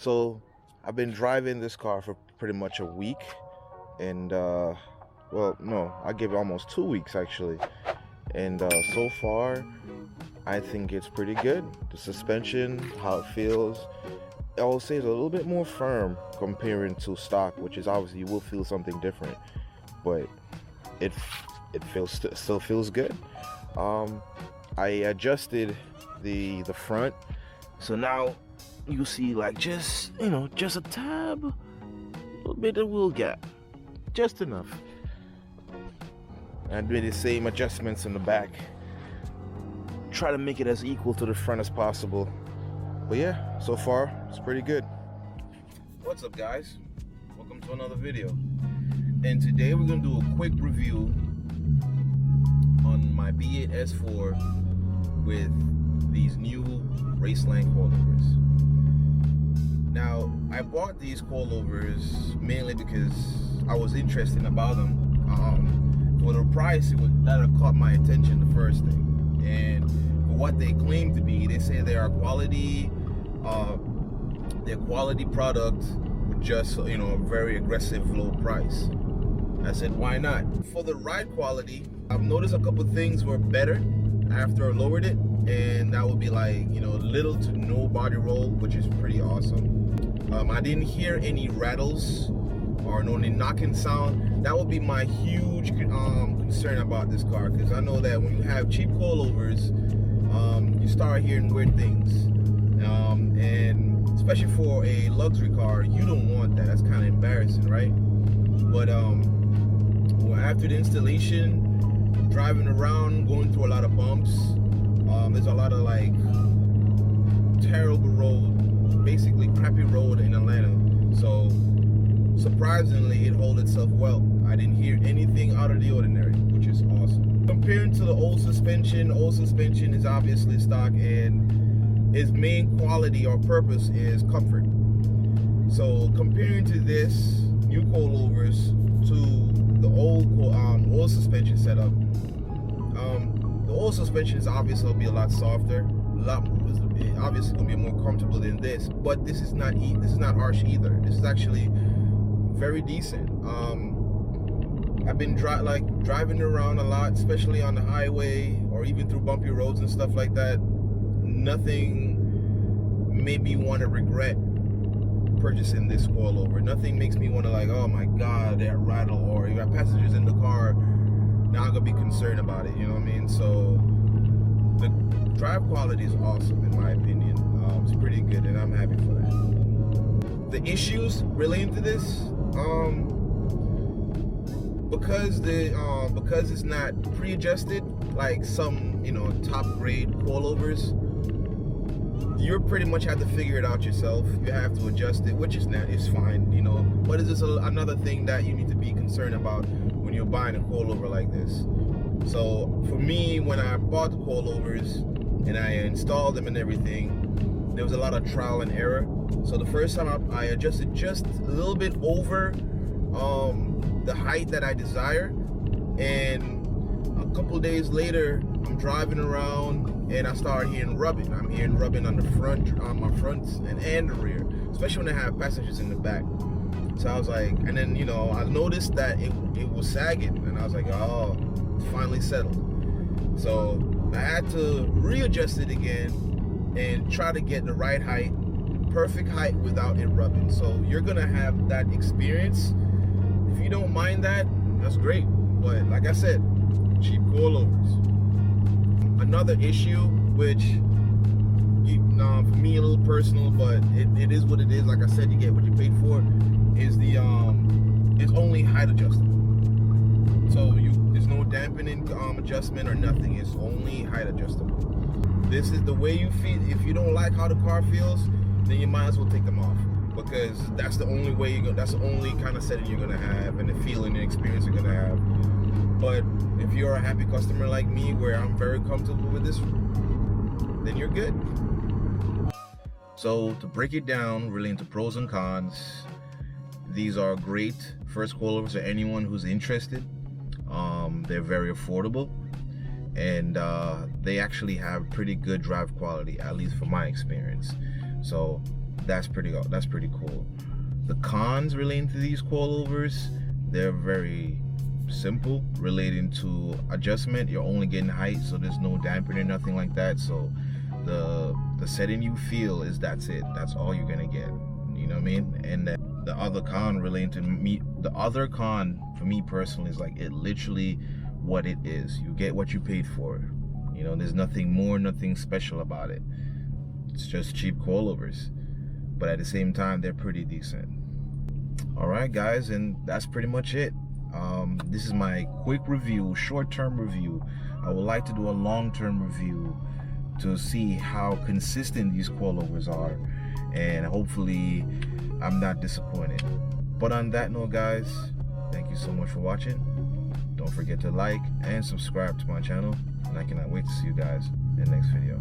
So I've been driving this car for pretty much a week, and well, no, I give it almost 2 weeks actually, and so far I think it's pretty good. The suspension, how it feels, I will say it's a little bit more firm comparing to stock, which is obviously you will feel something different, but it still feels good. I adjusted the front, so now you see like just a tab, a little bit of wheel gap, just enough. And did the same adjustments in the back. Try to make it as equal to the front as possible. But yeah, so far it's pretty good. What's up, guys? Welcome to another video. And today we're gonna do a quick review on my B8 S4 with these new Raceland Coilovers. Now, I bought these coilovers mainly because I was interested about them. For the price, that caught my attention the first thing. And for what they claim to be, they say they are quality product with just a very aggressive low price. I said, why not? For the ride quality, I've noticed a couple things were better after I lowered it, and that would be like little to no body roll, which is pretty awesome. I didn't hear any rattles or any knocking sound. That would be my huge concern about this car, because I know that when you have cheap coilovers, you start hearing weird things, and especially for a luxury car, you don't want that. That's kind of embarrassing, right? But after the installation, driving around, going through a lot of bumps, there's a lot of like terrible road, basically crappy road in Atlanta. So surprisingly, it holds itself well. I didn't hear anything out of the ordinary, which is awesome. Comparing to the old suspension is obviously stock, and its main quality or purpose is comfort. So comparing to this new coilovers to the old suspension setup, the old suspension is obviously will be a lot softer, obviously gonna be more comfortable than this. But this is not harsh either. This is actually very decent. I've been driving around a lot, especially on the highway or even through bumpy roads and stuff like that. Nothing made me want to regret purchasing this coilover. Nothing makes me want to like, oh my god, that rattle, or you have passengers in the car, now I'm gonna be concerned about it, you know what I mean? So the drive quality is awesome in my opinion. It's pretty good, and I'm happy for that. The issues relating to this, because it's not pre-adjusted like some top grade coilovers, you pretty much have to figure it out yourself. You have to adjust it, which is fine, but it's just another thing that you need to be concerned about when you're buying a coilover like this. So for me, when I bought the coilovers and I installed them and everything, there was a lot of trial and error. So the first time I adjusted just a little bit over the height that I desire, and a couple days later I'm driving around and I started hearing rubbing. I'm hearing rubbing on the front, on my front and the rear, especially when I have passengers in the back. So I was like, and then I noticed that it was sagging, and I was like, oh, it's finally settled. So I had to readjust it again and try to get the right height, perfect height without it rubbing. So you're gonna have that experience. If you don't mind that, that's great. But like I said, cheap coilovers. Another issue, which for me a little personal, but it is what it is. Like I said, you get what you paid for. Is it's only height adjustable. So there's no dampening adjustment or nothing. It's only height adjustable. This is the way you feel. If you don't like how the car feels, then you might as well take them off, because that's the only way that's the only kind of setting you're gonna have, and the feeling and experience you're gonna have. But if you're a happy customer like me, where I'm very comfortable with this, then you're good. So to break it down really into pros and cons, these are great first coilovers for anyone who's interested. They're very affordable, and they actually have pretty good drive quality, at least from my experience. So that's pretty cool. The cons relating to these coilovers, they're very simple. Relating to adjustment, you're only getting height, so there's no dampening, nothing like that. So the setting you feel is that's it. That's all you're gonna get. You know what I mean? And then the other con relating to me, the other con for me personally is like it literally what it is. You get what you paid for. You know, there's nothing more, nothing special about it. It's just cheap coilovers, but at the same time they're pretty decent. All right guys, and that's pretty much it. This is my quick review, short-term review. I would like to do a long-term review to see how consistent these coilovers are, and hopefully I'm not disappointed. But on that note guys, thank you so much for watching. Don't forget to like and subscribe to my channel, and I cannot wait to see you guys in the next video.